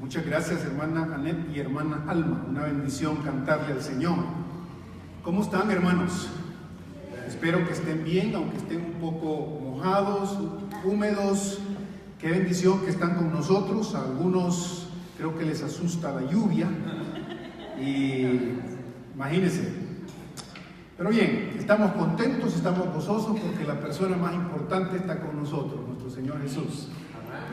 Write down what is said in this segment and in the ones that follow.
Muchas gracias, hermana Anet y hermana Alma. Una bendición cantarle al Señor. ¿Cómo están, hermanos? Espero que estén bien, aunque estén un poco mojados, húmedos. Qué bendición que están con nosotros. A algunos creo que les asusta la lluvia. Y imagínense. Pero bien, estamos contentos, estamos gozosos porque la persona más importante está con nosotros, nuestro Señor Jesús.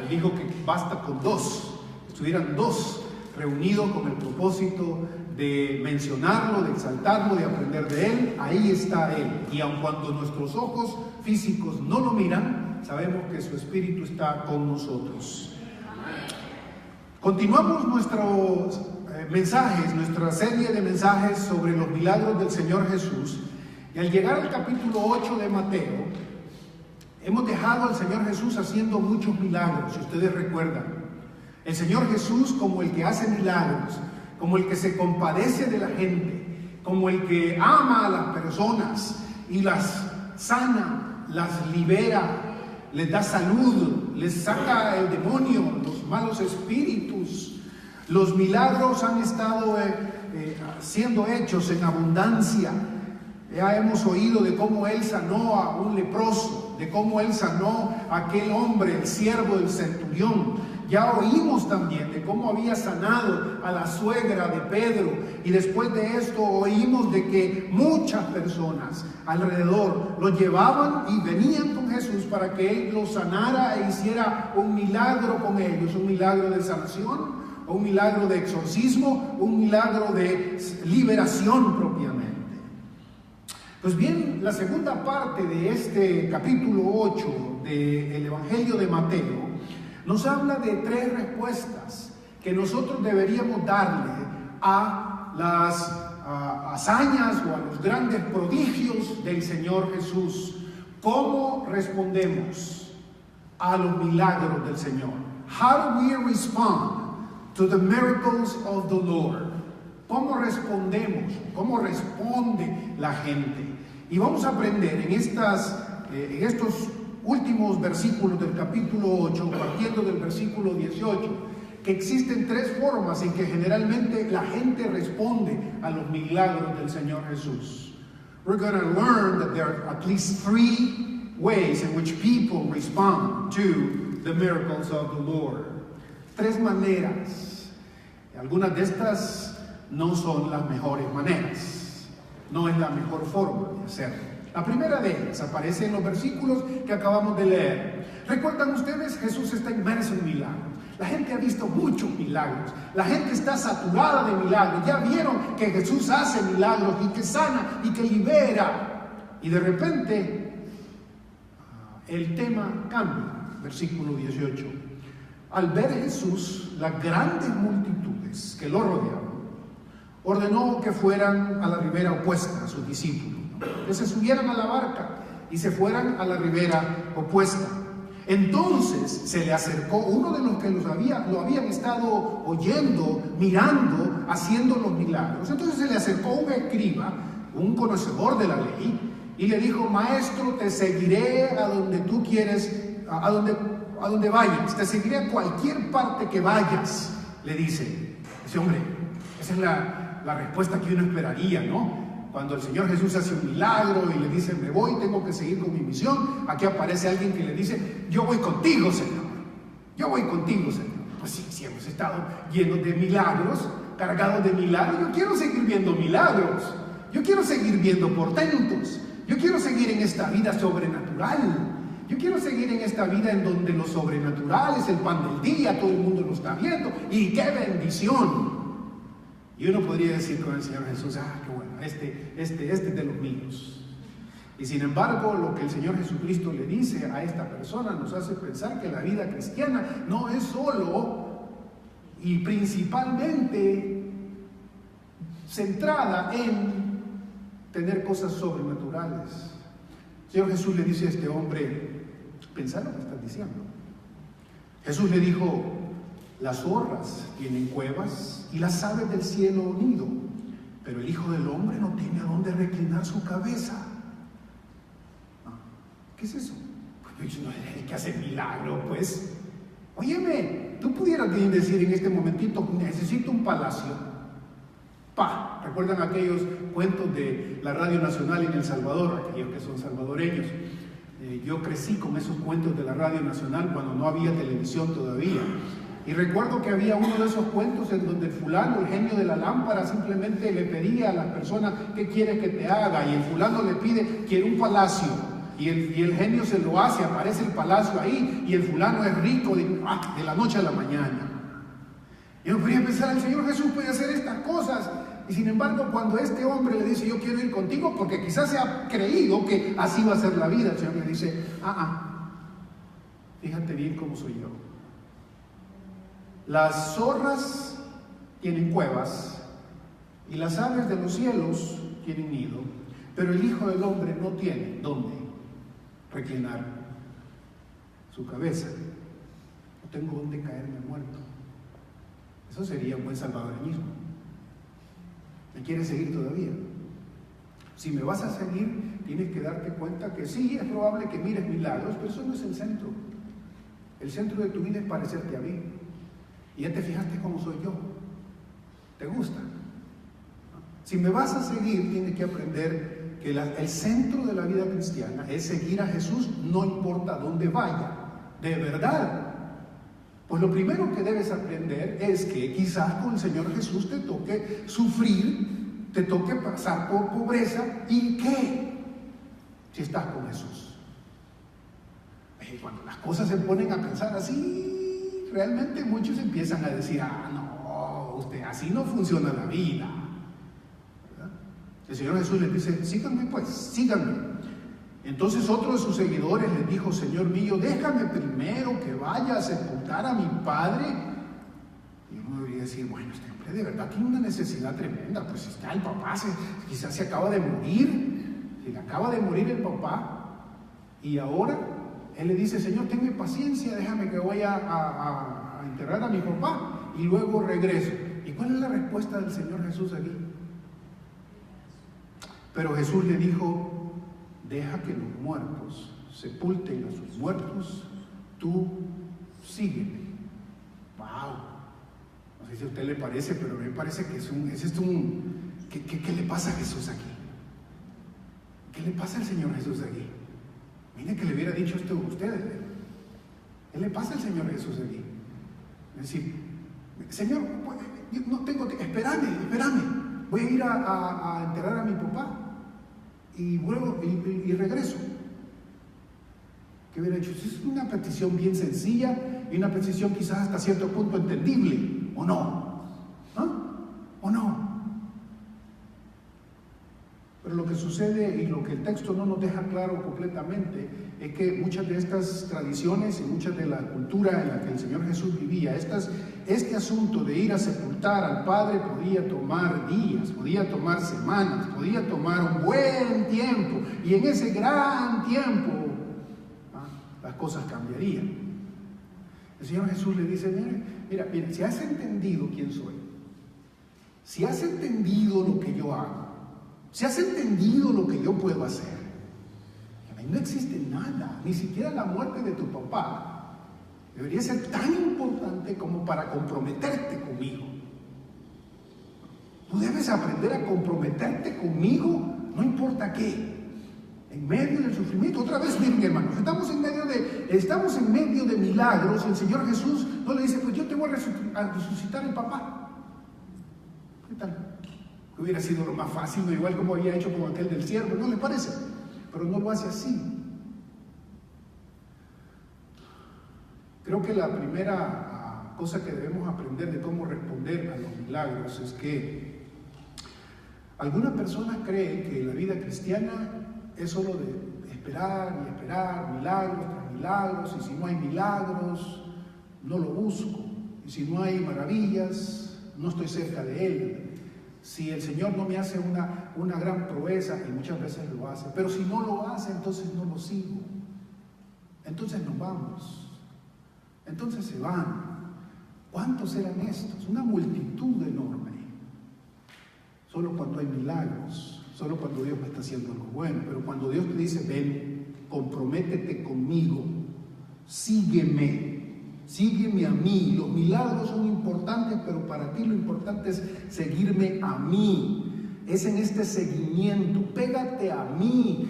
Él dijo que basta con dos. Estuvieran dos reunidos con el propósito de mencionarlo, de exaltarlo, de aprender de Él. Ahí está Él. Y aun cuando nuestros ojos físicos no lo miran, sabemos que su Espíritu está con nosotros. Continuamos nuestros mensajes, nuestra serie de mensajes sobre los milagros del Señor Jesús. Y al llegar al capítulo 8 de Mateo, hemos dejado al Señor Jesús haciendo muchos milagros, si ustedes recuerdan. El Señor Jesús como el que hace milagros, como el que se compadece de la gente, como el que ama a las personas y las sana, las libera, les da salud, les saca el demonio, los malos espíritus. Los milagros han estado siendo hechos en abundancia. Ya hemos oído de cómo Él sanó a un leproso, de cómo Él sanó a aquel hombre, el siervo del centurión. Ya oímos también de cómo había sanado a la suegra de Pedro, y después de esto oímos de que muchas personas alrededor lo llevaban y venían con Jesús para que Él los sanara e hiciera un milagro con ellos, un milagro de sanación, un milagro de exorcismo, un milagro de liberación propiamente. Pues bien, la segunda parte de este capítulo 8 del Evangelio de Mateo nos habla de tres respuestas que nosotros deberíamos darle a las hazañas o a los grandes prodigios del Señor Jesús. ¿Cómo respondemos a los milagros del Señor? How do we respond to the miracles of the Lord? ¿Cómo respondemos? ¿Cómo responde la gente? Y vamos a aprender en estos últimos versículos del capítulo 8, partiendo del versículo 18, que existen tres formas en que generalmente la gente responde a los milagros del Señor Jesús. We're going to learn that there are at least three ways in which people respond to the miracles of the Lord. Tres maneras. Algunas de estas no son las mejores maneras. No es la mejor forma de hacerlo. La primera de ellas aparece en los versículos que acabamos de leer. ¿Recuerdan ustedes? Jesús está inmerso en milagros. La gente ha visto muchos milagros. La gente está saturada de milagros. Ya vieron que Jesús hace milagros y que sana y que libera. Y de repente el tema cambia. Versículo 18. Al ver Jesús las grandes multitudes que lo rodeaban, ordenó que fueran a la ribera opuesta a sus discípulos, que se subieran a la barca y se fueran a la ribera opuesta. Entonces se le acercó uno de los que lo habían estado oyendo, mirando, haciendo los milagros. Entonces se le acercó un escriba, un conocedor de la ley, y le dijo: Maestro, te seguiré a donde tú quieres, a donde vayas, te seguiré a cualquier parte que vayas, le dice. Ese hombre, esa es la respuesta que uno esperaría, ¿no? Cuando el Señor Jesús hace un milagro y le dice: me voy, tengo que seguir con mi misión. Aquí aparece alguien que le dice: yo voy contigo, Señor. Yo voy contigo, Señor. Pues sí, hemos estado llenos de milagros, cargados de milagros. Yo quiero seguir viendo milagros. Yo quiero seguir viendo portentos. Yo quiero seguir en esta vida sobrenatural. Yo quiero seguir en esta vida en donde lo sobrenatural es el pan del día, todo el mundo lo está viendo. ¡Y qué bendición! Y uno podría decir con el Señor Jesús: qué bueno, este es de los míos. Y sin embargo, lo que el Señor Jesucristo le dice a esta persona nos hace pensar que la vida cristiana no es solo y principalmente centrada en tener cosas sobrenaturales. El Señor Jesús le dice a este hombre: pensá lo que estás diciendo. Jesús le dijo: las zorras tienen cuevas y las aves del cielo nido, pero el Hijo del Hombre no tiene a dónde reclinar su cabeza. ¿Qué es eso? Pues no es el que hace milagro, pues. Óyeme, tú pudieras bien decir en este momentito, necesito un palacio. ¿Recuerdan aquellos cuentos de la Radio Nacional en El Salvador? Aquellos que son salvadoreños. Yo crecí con esos cuentos de la Radio Nacional cuando no había televisión todavía. Y recuerdo que había uno de esos cuentos en donde el fulano, el genio de la lámpara, simplemente le pedía a las personas qué quiere que te haga, y el fulano le pide, quiere un palacio, y el genio se lo hace, aparece el palacio ahí, y el fulano es rico de la noche a la mañana. Y yo podría pensar, el Señor Jesús puede hacer estas cosas, y sin embargo cuando este hombre le dice, yo quiero ir contigo, porque quizás se ha creído que así va a ser la vida, el Señor le dice, fíjate bien cómo soy yo. Las zorras tienen cuevas y las aves de los cielos tienen nido, pero el Hijo del Hombre no tiene dónde reclinar su cabeza. No tengo dónde caerme muerto. Eso sería un buen salvadoreñismo. ¿Me quieres seguir todavía? Si me vas a seguir, tienes que darte cuenta que sí, es probable que mires milagros, pero eso no es el centro. El centro de tu vida es parecerte a mí. Y ya te fijaste cómo soy yo. ¿Te gusta? Si me vas a seguir, tienes que aprender que el centro de la vida cristiana es seguir a Jesús, no importa dónde vaya. De verdad. Pues lo primero que debes aprender es que quizás con el Señor Jesús te toque sufrir, te toque pasar por pobreza. ¿Y qué? Si estás con Jesús. Cuando las cosas se ponen a pensar así, realmente muchos empiezan a decir, no, usted, así no funciona la vida, ¿verdad? El Señor Jesús les dice, síganme pues, síganme. Entonces otro de sus seguidores les dijo, Señor mío, déjame primero que vaya a sepultar a mi padre. Y uno debería decir, bueno, este hombre de verdad tiene una necesidad tremenda, pues está el papá, quizás se acaba de morir, se le acaba de morir el papá, y ahora él le dice, Señor, tenme paciencia, déjame que vaya a enterrar a mi papá y luego regreso. ¿Y cuál es la respuesta del Señor Jesús aquí? Pero Jesús le dijo, deja que los muertos sepulten a sus muertos, tú sígueme. ¡Wow! No sé si a usted le parece, pero a mí me parece que ¿qué le pasa a Jesús aquí? ¿Qué le pasa al Señor Jesús aquí? Mire que le hubiera dicho esto a ustedes. ¿Qué le pasa al Señor Jesús aquí? Es decir, Señor, yo no tengo, espérame, voy a ir a enterrar a mi papá y vuelvo y regreso. ¿Qué hubiera hecho? Es una petición bien sencilla y una petición quizás hasta cierto punto entendible, ¿o no? ¿O no? Pero lo que sucede y lo que el texto no nos deja claro completamente es que muchas de estas tradiciones y muchas de la cultura en la que el Señor Jesús vivía, este asunto de ir a sepultar al Padre podía tomar días, podía tomar semanas, podía tomar un buen tiempo, y en ese gran tiempo las cosas cambiarían. El Señor Jesús le dice, mira, si has entendido quién soy, si has entendido lo que yo hago, si has entendido lo que yo puedo hacer, a mí no existe nada, ni siquiera la muerte de tu papá debería ser tan importante como para comprometerte conmigo. Tú debes aprender a comprometerte conmigo, no importa qué, en medio del sufrimiento. Otra vez, miren, hermanos, estamos en medio de milagros, y el Señor Jesús no le dice, pues yo te voy a resucitar el papá. ¿Qué tal? Hubiera sido lo más fácil, ¿no? Igual como había hecho con aquel del siervo, ¿no le parece? Pero no lo hace así. Creo que la primera cosa que debemos aprender de cómo responder a los milagros es que algunas personas creen que la vida cristiana es solo de esperar y esperar, milagros tras milagros, y si no hay milagros, no lo busco, y si no hay maravillas, no estoy cerca de Él. Si el Señor no me hace una gran proeza, y muchas veces lo hace, pero si no lo hace, entonces no lo sigo. Entonces nos vamos. Entonces se van. ¿Cuántos eran estos? Una multitud enorme. Solo cuando hay milagros, solo cuando Dios me está haciendo algo bueno. Pero cuando Dios te dice, ven, comprométete conmigo, sígueme, sígueme a mí. Los milagros son importantes, pero para ti lo importante es seguirme a mí. Es en este seguimiento, pégate a mí,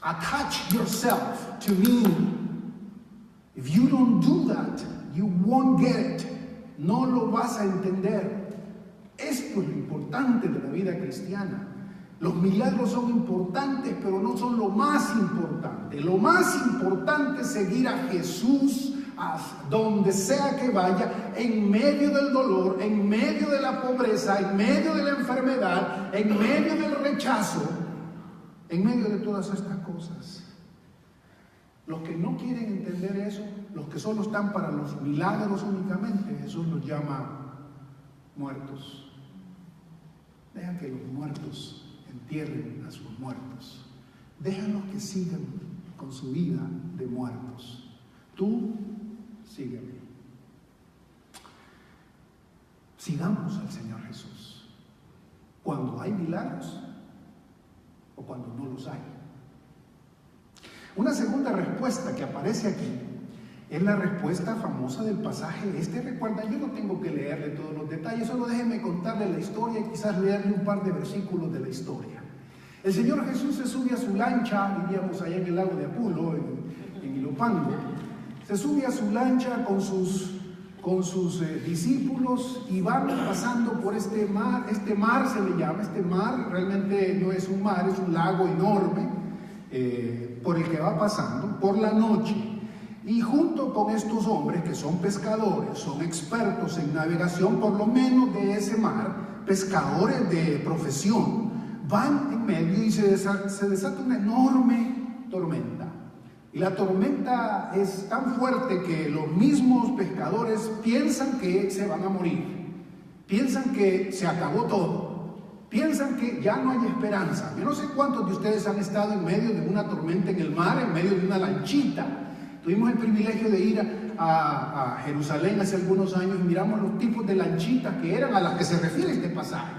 attach yourself to me. If you don't do that, you won't get it. No lo vas a entender. Esto es lo importante de la vida cristiana. Los milagros son importantes, pero no son lo más importante. Lo más importante es seguir a Jesús a donde sea que vaya, en medio del dolor, en medio de la pobreza, en medio de la enfermedad, en medio del rechazo, en medio de todas estas cosas. Los que no quieren entender eso, los que solo están para los milagros únicamente, Jesús los llama muertos. Deja que los muertos entierren a sus muertos. Déjalos que sigan con su vida de muertos. Tú, sígueme. Sigamos al Señor Jesús. Cuando hay milagros o cuando no los hay. Una segunda respuesta que aparece aquí es la respuesta famosa del pasaje. Recuerda, yo no tengo que leerle todos los detalles, solo déjenme contarle la historia y quizás leerle un par de versículos de la historia. El Señor Jesús se sube a su lancha, vivíamos allá en el lago de Apulo, en Ilopango. Se sube a su lancha con sus discípulos y van pasando por este mar se le llama, este mar realmente no es un mar, es un lago enorme por el que va pasando por la noche. Y junto con estos hombres que son pescadores, son expertos en navegación, por lo menos de ese mar, pescadores de profesión, van en medio y se desata una enorme tormenta. Y la tormenta es tan fuerte que los mismos pescadores piensan que se van a morir, piensan que se acabó todo, piensan que ya no hay esperanza. Yo no sé cuántos de ustedes han estado en medio de una tormenta en el mar, en medio de una lanchita. Tuvimos el privilegio de ir a Jerusalén hace algunos años y miramos los tipos de lanchitas que eran a las que se refiere este pasaje.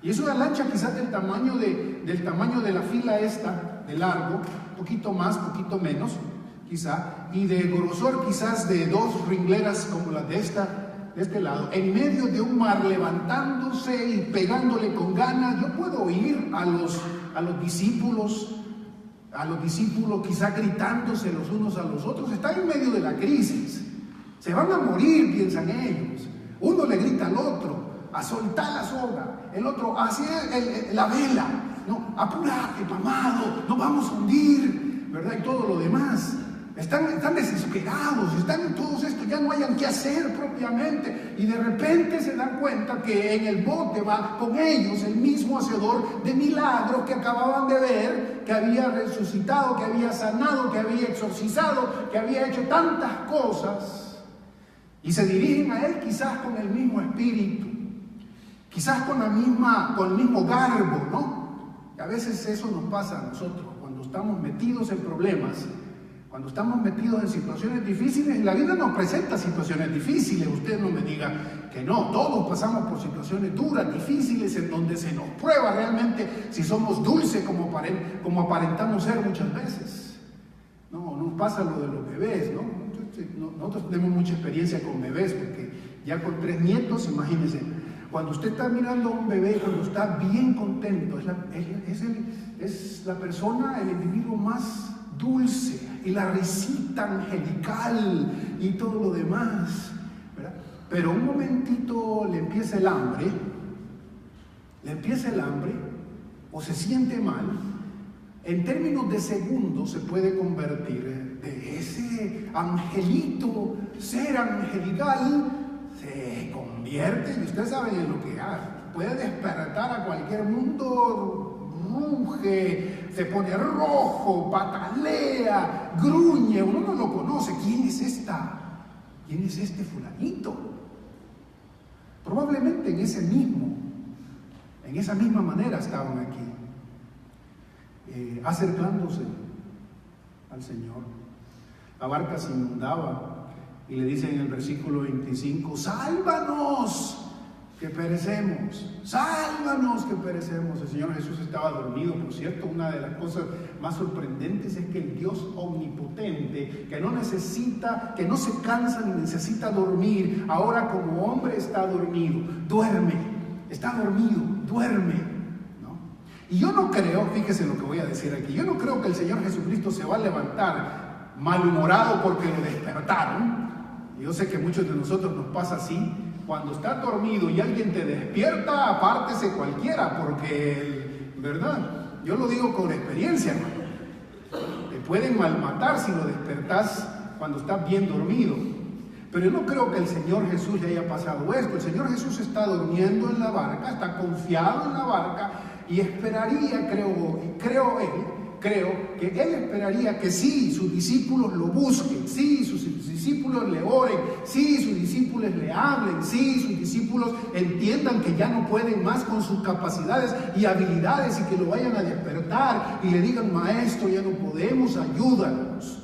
Y es una lancha quizás del tamaño de la fila esta, de largo, poquito más, poquito menos, quizá, y de grosor quizás de 2 ringleras como las de este lado, en medio de un mar levantándose y pegándole con ganas. Yo puedo oír a los discípulos quizá gritándose los unos a los otros. Están en medio de la crisis, se van a morir, piensan ellos. Uno le grita al otro a soltar la soga, el otro así la vela, no, apúrate, mamado, nos vamos a hundir, ¿verdad? Y todo lo demás. Están desesperados, están en todo esto, ya no hayan qué hacer propiamente, y de repente se dan cuenta que en el bote va con ellos el mismo hacedor de milagros que acababan de ver, que había resucitado, que había sanado, que había exorcizado, que había hecho tantas cosas, y se dirigen a él quizás con el mismo espíritu, quizás con el mismo garbo, ¿no? A veces eso nos pasa a nosotros cuando estamos metidos en problemas. Cuando estamos metidos en situaciones difíciles, la vida nos presenta situaciones difíciles. Usted no me diga que no, todos pasamos por situaciones duras, difíciles, en donde se nos prueba realmente si somos dulces como aparentamos ser muchas veces. No, nos pasa lo de los bebés, ¿no? Nosotros tenemos mucha experiencia con bebés, porque ya con 3 nietos, imagínense, cuando usted está mirando a un bebé, cuando está bien contento, es la persona, el individuo más dulce, y la risita angelical y todo lo demás, ¿verdad? Pero un momentito le empieza el hambre, o se siente mal, en términos de segundos se puede convertir de ese angelito, ser angelical, se convierte, y usted sabe en lo que hace, puede despertar a cualquier mundo. Ruge, se pone rojo, patalea, gruñe, uno no lo conoce. ¿Quién es este fulanito? Probablemente en esa misma manera estaban aquí, acercándose al Señor. La barca se inundaba y le dice en el versículo 25: ¡sálvanos! que perecemos, sálvanos que perecemos. El Señor Jesús estaba dormido, por cierto. Una de las cosas más sorprendentes es que el Dios omnipotente, que no necesita, que no se cansa ni necesita dormir, ahora como hombre está dormido, duerme, está dormido, duerme, ¿no? Y yo no creo, fíjese lo que voy a decir aquí, yo no creo que el Señor Jesucristo se va a levantar malhumorado porque lo despertaron. Yo sé que a muchos de nosotros nos pasa así. Cuando estás dormido y alguien te despierta, apártese cualquiera, porque, ¿verdad? Yo lo digo con experiencia, hermano. Te pueden malmatar si lo despertás cuando estás bien dormido. Pero yo no creo que el Señor Jesús le haya pasado esto. El Señor Jesús está durmiendo en la barca, está confiado en la barca y esperaría, creo que Él esperaría que sí, sus discípulos lo busquen, sí, sus discípulos le oren, sí, sus discípulos le hablen, sí, sus discípulos entiendan que ya no pueden más con sus capacidades y habilidades y que lo vayan a despertar y le digan: maestro, ya no podemos, ayúdanos.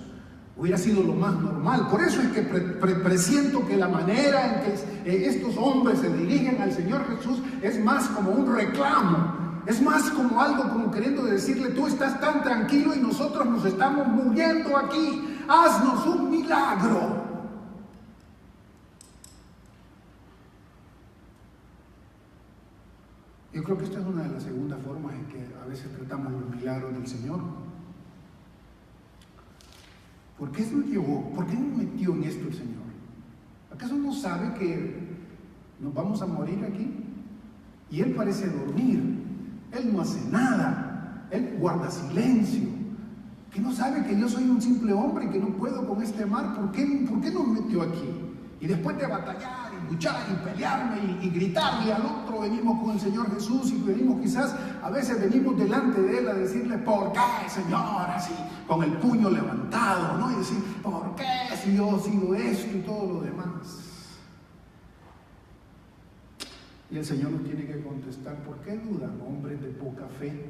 Hubiera sido lo más normal. Por eso es que presiento que la manera en que estos hombres se dirigen al Señor Jesús es más como un reclamo. Es más como algo como queriendo decirle: tú estás tan tranquilo y nosotros nos estamos muriendo aquí, haznos un milagro. Yo creo que esta es una de las segundas formas en que a veces tratamos los milagros del Señor. ¿Por qué nos llevó? ¿Por qué nos metió en esto el Señor? ¿Acaso no sabe que nos vamos a morir aquí? Y Él parece dormir. Él no hace nada, Él guarda silencio, que no sabe que yo soy un simple hombre y que no puedo con este mar. ¿Por qué nos metió aquí? Y después de batallar y luchar y pelearme y gritarle al otro, venimos con el Señor Jesús y venimos quizás, a veces venimos delante de Él a decirle: ¿por qué, Señor? Así, con el puño levantado, ¿no? Y decir: ¿por qué si yo he sido esto y todo lo demás? Y el Señor nos tiene que contestar: ¿por qué dudan, hombres de poca fe?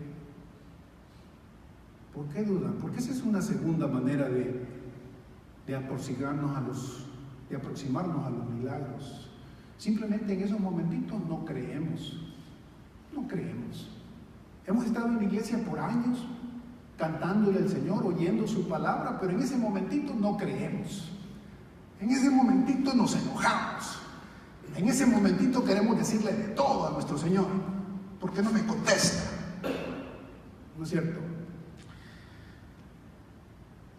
¿Por qué dudan? Porque esa es una segunda manera de aproximarnos a los milagros. Simplemente en esos momentitos no creemos. No creemos. Hemos estado en la iglesia por años, cantándole al Señor, oyendo su palabra, pero en ese momentito no creemos. En ese momentito nos enojamos. En ese momentito queremos decirle de todo a nuestro Señor. ¿Por qué no me contesta? ¿No es cierto?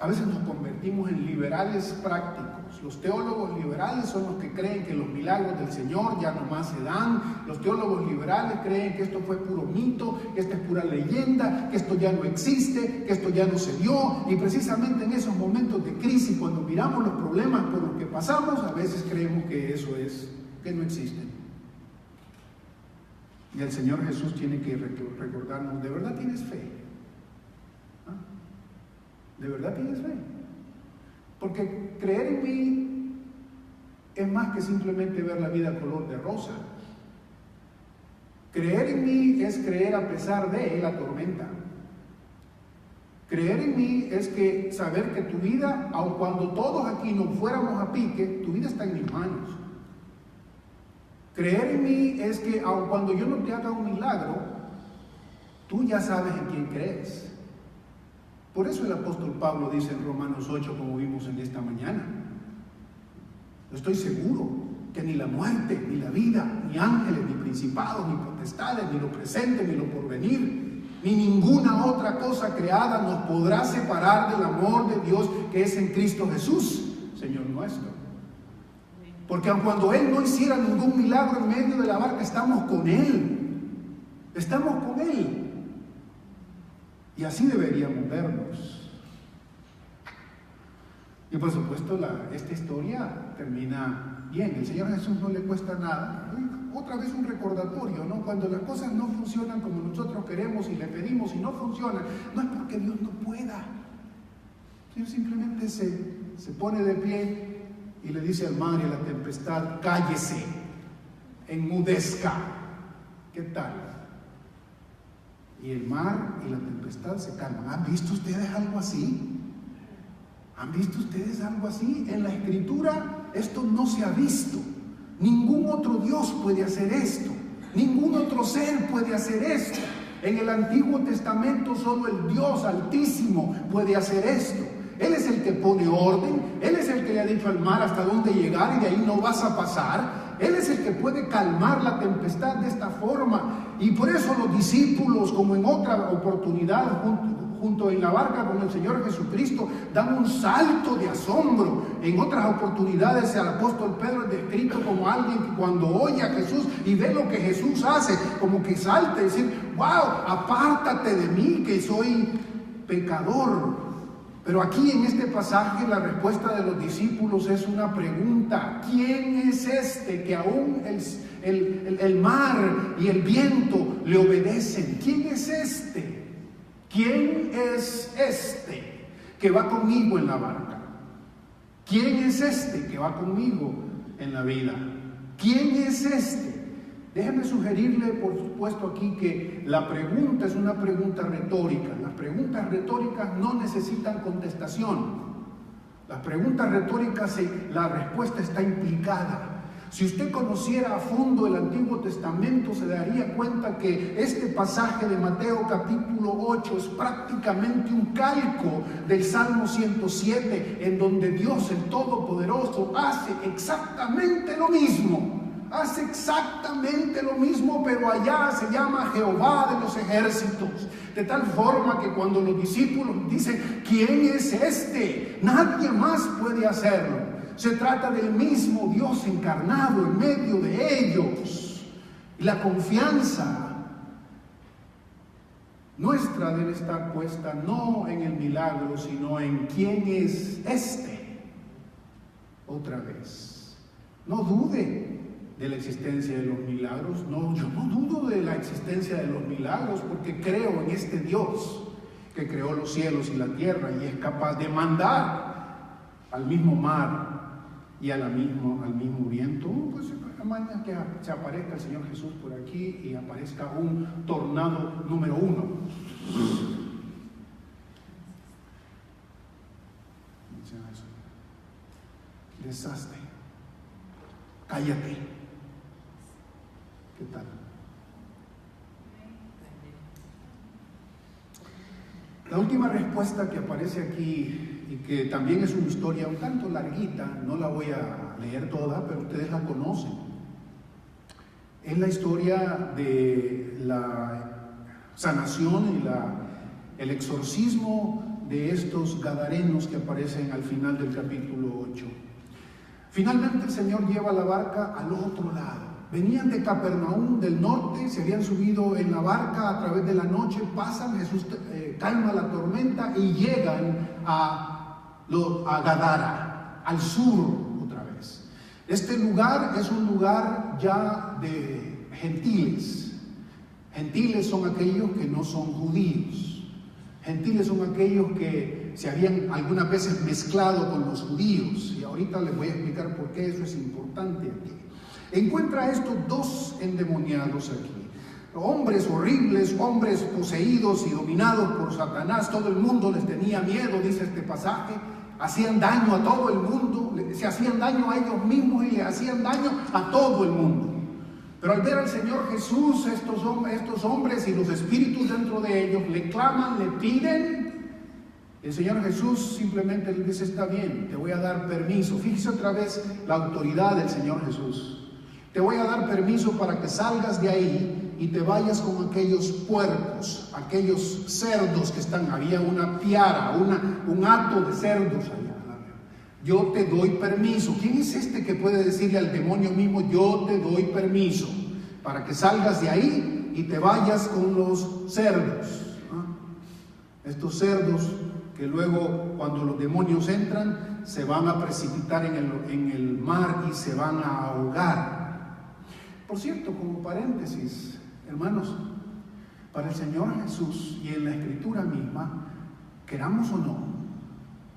A veces nos convertimos en liberales prácticos. Los teólogos liberales son los que creen que los milagros del Señor ya nomás se dan. Los teólogos liberales creen que esto fue puro mito, que esta es pura leyenda, que esto ya no existe, que esto ya no se dio. Y precisamente en esos momentos de crisis, cuando miramos los problemas por los que pasamos, a veces creemos que eso es, que no existen. Y el Señor Jesús tiene que recordarnos: ¿de verdad tienes fe? ¿Ah? ¿De verdad tienes fe? Porque creer en mí es más que simplemente ver la vida color de rosa. Creer en mí es creer a pesar de la tormenta. Creer en mí es que saber que tu vida, aun cuando todos aquí nos fuéramos a pique, tu vida está en mis manos. Creer en mí es que aun cuando yo no te haga un milagro, tú ya sabes en quién crees. Por eso el apóstol Pablo dice en Romanos 8, como vimos en esta mañana: estoy seguro que ni la muerte, ni la vida, ni ángeles, ni principados, ni potestades, ni lo presente, ni lo porvenir, ni ninguna otra cosa creada nos podrá separar del amor de Dios que es en Cristo Jesús, Señor nuestro. Porque aun cuando Él no hiciera ningún milagro en medio de la barca, estamos con Él. Estamos con Él. Y así deberíamos vernos. Y por supuesto, esta historia termina bien. El Señor Jesús no le cuesta nada. Otra vez un recordatorio, ¿no? Cuando las cosas no funcionan como nosotros queremos y le pedimos y no funcionan, no es porque Dios no pueda. Dios simplemente se pone de pie y le dice al mar y a la tempestad: cállese, enmudezca. ¿Qué tal? Y el mar y la tempestad se calman. ¿Han visto ustedes algo así? ¿Han visto ustedes algo así? En la Escritura esto no se ha visto. Ningún otro Dios puede hacer esto. Ningún otro ser puede hacer esto. En el Antiguo Testamento solo el Dios Altísimo puede hacer esto. Él es el que pone orden. Él es el que le ha dicho al mar hasta dónde llegar y de ahí no vas a pasar. Él es el que puede calmar la tempestad de esta forma. Y por eso los discípulos, como en otra oportunidad, junto en la barca con el Señor Jesucristo, dan un salto de asombro. En otras oportunidades el apóstol Pedro es descrito como alguien que cuando oye a Jesús y ve lo que Jesús hace, como que salta y dice: wow, apártate de mí que soy pecador. Pero aquí en este pasaje la respuesta de los discípulos es una pregunta: ¿quién es este que aún el mar y el viento le obedecen? ¿Quién es este? ¿Quién es este que va conmigo en la barca? ¿Quién es este que va conmigo en la vida? ¿Quién es este? Déjeme sugerirle, por supuesto, aquí que la pregunta es una pregunta retórica. Las preguntas retóricas no necesitan contestación. Las preguntas retóricas, la respuesta está implicada. Si usted conociera a fondo el Antiguo Testamento, se daría cuenta que este pasaje de Mateo capítulo 8 es prácticamente un calco del Salmo 107, en donde Dios el Todopoderoso hace exactamente lo mismo. Hace exactamente lo mismo, pero allá se llama Jehová de los ejércitos. De tal forma que cuando los discípulos dicen: ¿quién es este? Nadie más puede hacerlo. Se trata del mismo Dios encarnado en medio de ellos. Y la confianza nuestra debe estar puesta no en el milagro, sino en quién es este. Otra vez, no dude de la existencia de los milagros. No, yo no dudo de la existencia de los milagros, porque creo en este Dios que creó los cielos y la tierra y es capaz de mandar al mismo mar y al mismo viento. Pues mañana que se aparezca el Señor Jesús por aquí y aparezca un tornado número 1. Desastre. Cállate. ¿Qué tal? La última respuesta que aparece aquí, y que también es una historia un tanto larguita, no la voy a leer toda, pero ustedes la conocen. Es la historia de la sanación y el exorcismo de estos gadarenos que aparecen al final del capítulo 8. Finalmente el Señor lleva la barca al otro lado. Venían de Capernaum del norte, se habían subido en la barca a través de la noche, pasan, Jesús calma la tormenta y llegan a Gadara, al sur otra vez. Este lugar es un lugar ya de gentiles. Gentiles son aquellos que no son judíos. Gentiles son aquellos que se habían algunas veces mezclado con los judíos. Y ahorita les voy a explicar por qué eso es importante aquí. Encuentra a estos dos endemoniados aquí. Hombres horribles, hombres poseídos y dominados por Satanás. Todo el mundo les tenía miedo, dice este pasaje. Hacían daño a todo el mundo, se hacían daño a ellos mismos y le hacían daño a todo el mundo. Pero al ver al Señor Jesús, estos hombres y los espíritus dentro de ellos le claman, le piden. El Señor Jesús simplemente les dice: está bien, te voy a dar permiso. Fíjese otra vez la autoridad del Señor Jesús. Te voy a dar permiso para que salgas de ahí y te vayas con aquellos puercos, aquellos cerdos que están. Había una piara, un hato de cerdos allá. Yo te doy permiso. ¿Quién es este que puede decirle al demonio mismo: yo te doy permiso para que salgas de ahí y te vayas con los cerdos? Estos cerdos que luego, cuando los demonios entran, se van a precipitar en el mar y se van a ahogar. Por cierto, como paréntesis, hermanos, para el Señor Jesús y en la Escritura misma, queramos o no,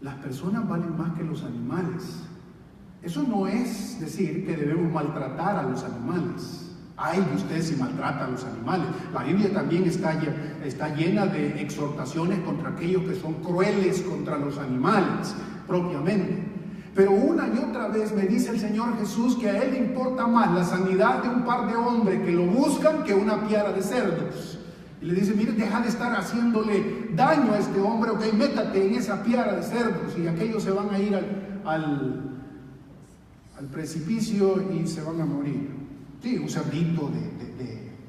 las personas valen más que los animales. Eso no es decir que debemos maltratar a los animales. Ay de usted si maltrata a los animales. La Biblia también está llena de exhortaciones contra aquellos que son crueles contra los animales propiamente. Pero una y otra vez me dice el Señor Jesús que a Él le importa más la sanidad de un par de hombres que lo buscan que una piara de cerdos. Y le dice, mire, deja de estar haciéndole daño a este hombre, ok, métate en esa piara de cerdos. Y aquellos se van a ir al precipicio y se van a morir. Sí, un cerdito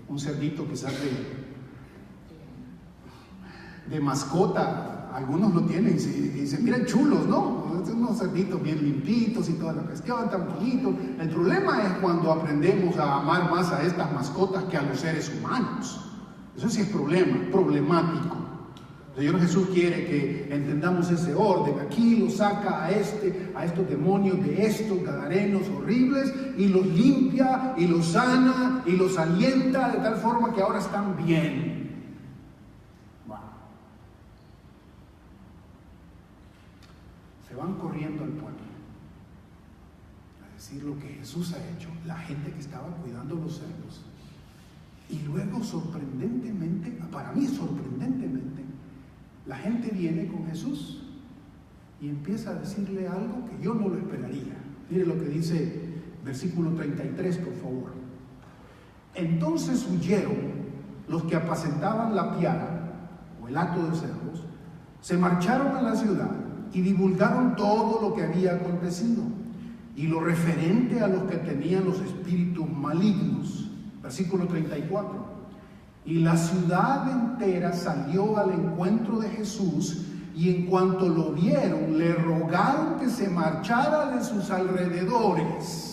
un cerdito que sale de mascota. Algunos lo tienen y se miran chulos, ¿no? Unos cerditos bien limpitos y toda la cuestión, tan bonitos. El problema es cuando aprendemos a amar más a estas mascotas que a los seres humanos. Eso sí es problemático. El Señor Jesús quiere que entendamos ese orden. Aquí lo saca a estos demonios de estos gadarenos horribles y los limpia y los sana y los alienta de tal forma que ahora están bien. Se van corriendo al pueblo a decir lo que Jesús ha hecho, la gente que estaba cuidando los cerdos. Y luego sorprendentemente, para mí sorprendentemente, la gente viene con Jesús y empieza a decirle algo que yo no lo esperaría. Mire lo que dice versículo 33, por favor. Entonces huyeron los que apacentaban la piara o el hato de cerdos, se marcharon a la ciudad y divulgaron todo lo que había acontecido y lo referente a los que tenían los espíritus malignos. Versículo 34. Y la ciudad entera salió al encuentro de Jesús y en cuanto lo vieron le rogaron que se marchara de sus alrededores.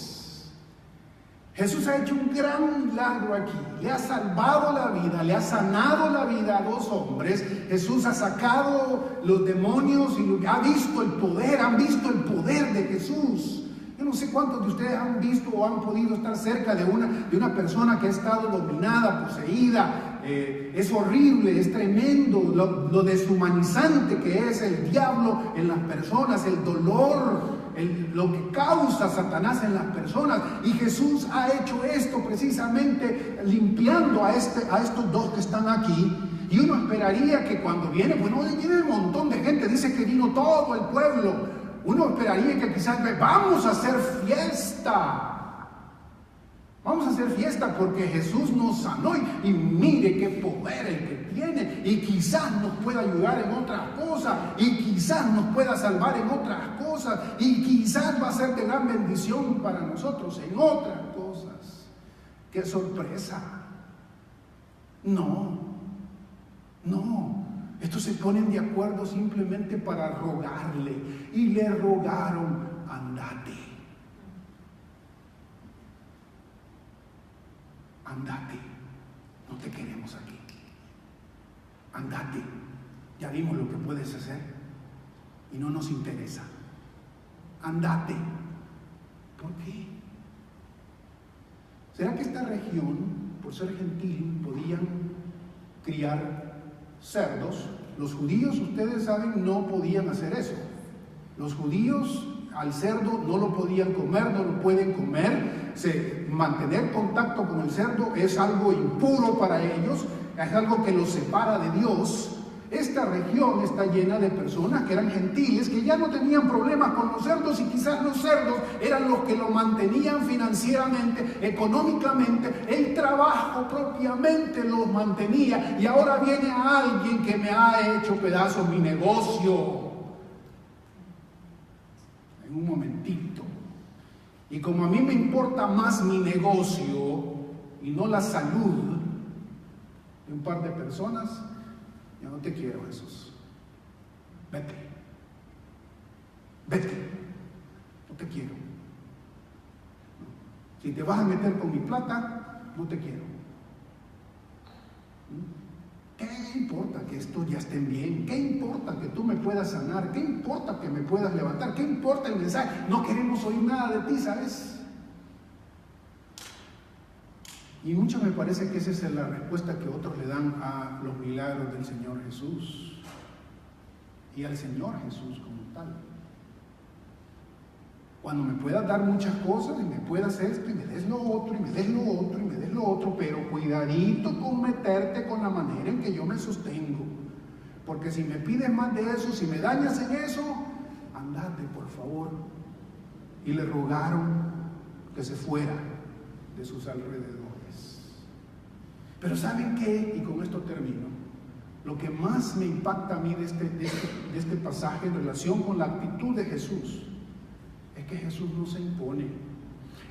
Jesús ha hecho un gran milagro aquí, le ha salvado la vida, le ha sanado la vida a dos hombres. Jesús ha sacado los demonios y ha visto el poder, han visto el poder de Jesús. Yo no sé cuántos de ustedes han visto o han podido estar cerca de una persona que ha estado dominada, poseída. Es horrible, es tremendo lo deshumanizante que es el diablo en las personas, el dolor, lo que causa Satanás en las personas. Y Jesús ha hecho esto precisamente limpiando a estos dos que están aquí. Y uno esperaría que cuando viene, bueno, viene un montón de gente, dice que vino todo el pueblo. Uno esperaría que quizás vamos a hacer fiesta. Vamos a hacer fiesta porque Jesús nos sanó y mire qué poder el que tiene, y quizás nos pueda ayudar en otras cosas, y quizás nos pueda salvar en otras cosas, y quizás va a ser de gran bendición para nosotros en otras cosas. ¡Qué sorpresa! No. Estos se ponen de acuerdo simplemente para rogarle, y le rogaron, andate. Andate, no te queremos aquí. Andate, ya vimos lo que puedes hacer y no nos interesa. Andate. ¿Por qué? ¿Será que esta región, por ser gentil, podían criar cerdos? Los judíos, ustedes saben, no podían hacer eso. Los judíos al cerdo no lo podían comer, no lo pueden comer. Mantener contacto con el cerdo es algo impuro para ellos, es algo que los separa de Dios. Esta región está llena de personas que eran gentiles, que ya no tenían problemas con los cerdos, y quizás los cerdos eran los que lo mantenían financieramente, económicamente. El trabajo propiamente los mantenía, y ahora viene a alguien que me ha hecho pedazos mi negocio en un momentito. Y como a mí me importa más mi negocio y no la salud de un par de personas, yo no te quiero, Jesús. Vete, no te quiero. Si te vas a meter con mi plata, no te quiero. ¿Qué importa que estos ya estén bien? ¿Qué importa que tú me puedas sanar? ¿Qué importa que me puedas levantar? ¿Qué importa el mensaje? No queremos oír nada de ti, ¿sabes? Y mucho me parece que esa es la respuesta que otros le dan a los milagros del Señor Jesús y al Señor Jesús como tal. Cuando me puedas dar muchas cosas y me puedas esto y me des lo otro y me des lo otro y me des lo otro, pero cuidadito con meterte con la manera en que yo me sostengo, porque si me pides más de eso, si me dañas en eso, andate, por favor, y le rogaron que se fuera de sus alrededores. Pero ¿saben qué? Y con esto termino. Lo que más me impacta a mí de este pasaje en relación con la actitud de Jesús es que Jesús no se impone.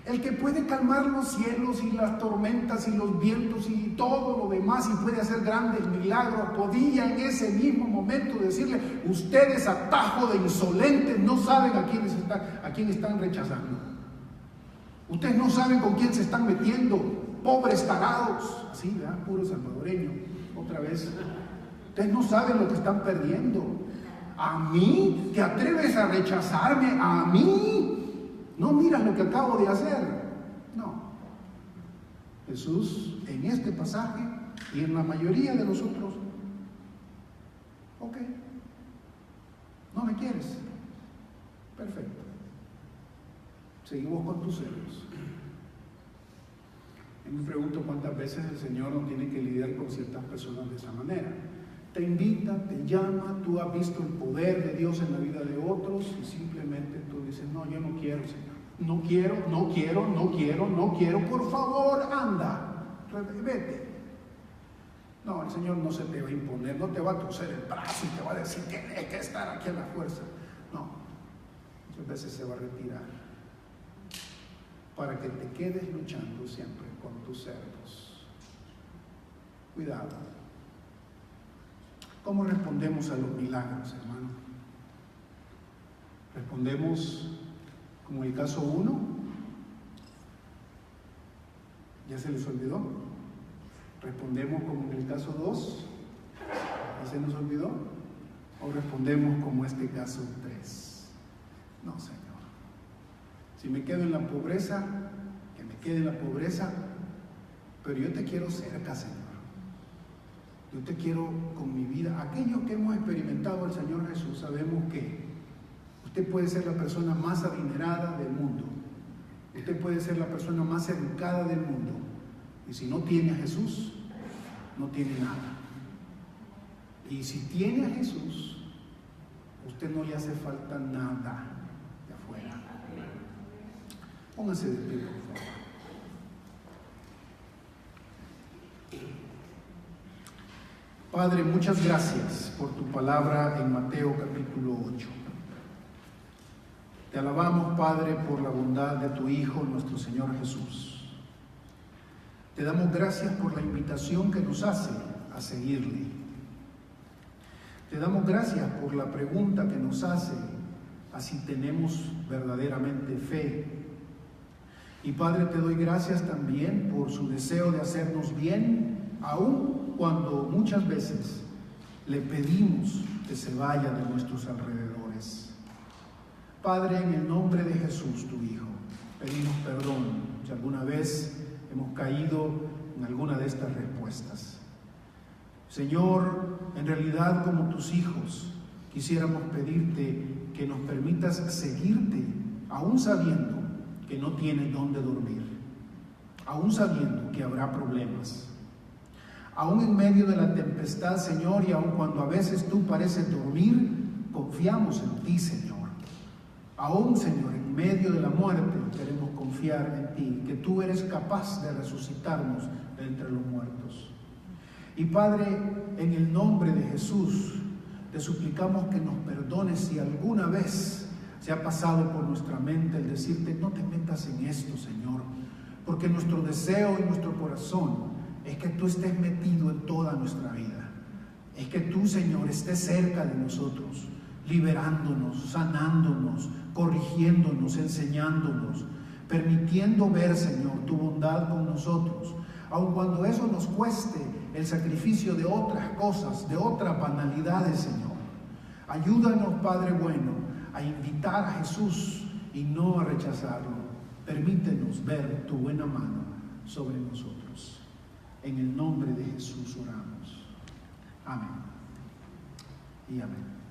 El que puede calmar los cielos y las tormentas y los vientos y todo lo demás y puede hacer grandes milagros, podía en ese mismo momento decirle: ustedes, atajo de insolentes, no saben a quién están rechazando. Ustedes no saben con quién se están metiendo, pobres tarados. Así, ¿verdad? Puro salvadoreño, otra vez. Ustedes no saben lo que están perdiendo. ¿A mí? ¿Te atreves a rechazarme? ¿A mí? ¿No miras lo que acabo de hacer? No. Jesús, en este pasaje y en la mayoría de nosotros, ok, no me quieres, perfecto, seguimos con tus celos. Y me pregunto cuántas veces el Señor no tiene que lidiar con ciertas personas de esa manera. Te invita, te llama, tú has visto el poder de Dios en la vida de otros y simplemente tú dices: no, yo no quiero, Señor. No quiero, por favor, anda, vete. No, el Señor no se te va a imponer, no te va a torcer el brazo y te va a decir: tienes que estar aquí a la fuerza. No, muchas veces se va a retirar para que te quedes luchando siempre con tus cerdos. Cuidado. ¿Cómo respondemos a los milagros, hermano? ¿Respondemos como el caso 1? ¿Ya se les olvidó? ¿Respondemos como en el caso 2? ¿Ya se nos olvidó? ¿O respondemos como este caso 3? No, Señor. Si me quedo en la pobreza, que me quede en la pobreza, pero yo te quiero cerca, Señor. Yo te quiero con mi vida. Aquellos que hemos experimentado al Señor Jesús sabemos que usted puede ser la persona más adinerada del mundo. Usted puede ser la persona más educada del mundo. Y si no tiene a Jesús, no tiene nada. Y si tiene a Jesús, usted no le hace falta nada de afuera. Póngase de pie, por favor. Padre, muchas gracias por tu palabra en Mateo capítulo 8. Te alabamos, Padre, por la bondad de tu Hijo, nuestro Señor Jesús. Te damos gracias por la invitación que nos hace a seguirle. Te damos gracias por la pregunta que nos hace a si tenemos verdaderamente fe. Y Padre, te doy gracias también por su deseo de hacernos bien, aún cuando muchas veces le pedimos que se vaya de nuestros alrededores. Padre, en el nombre de Jesús, tu Hijo, pedimos perdón si alguna vez hemos caído en alguna de estas respuestas. Señor, en realidad como tus hijos, quisiéramos pedirte que nos permitas seguirte, aún sabiendo que no tienes dónde dormir, aún sabiendo que habrá problemas. Aún en medio de la tempestad, Señor, y aun cuando a veces tú pareces dormir, confiamos en ti, Señor. Aún, Señor, en medio de la muerte, queremos confiar en ti, que tú eres capaz de resucitarnos de entre los muertos. Y Padre, en el nombre de Jesús, te suplicamos que nos perdones si alguna vez se ha pasado por nuestra mente el decirte: no te metas en esto, Señor, porque nuestro deseo y nuestro corazón es que tú estés metido en toda nuestra vida. Es que tú, Señor, estés cerca de nosotros, liberándonos, sanándonos, corrigiéndonos, enseñándonos, permitiendo ver, Señor, tu bondad con nosotros, aun cuando eso nos cueste el sacrificio de otras cosas, de otras banalidades, Señor. Ayúdanos, Padre bueno, a invitar a Jesús y no a rechazarlo. Permítenos ver tu buena mano sobre nosotros. En el nombre de Jesús oramos. Amén y amén.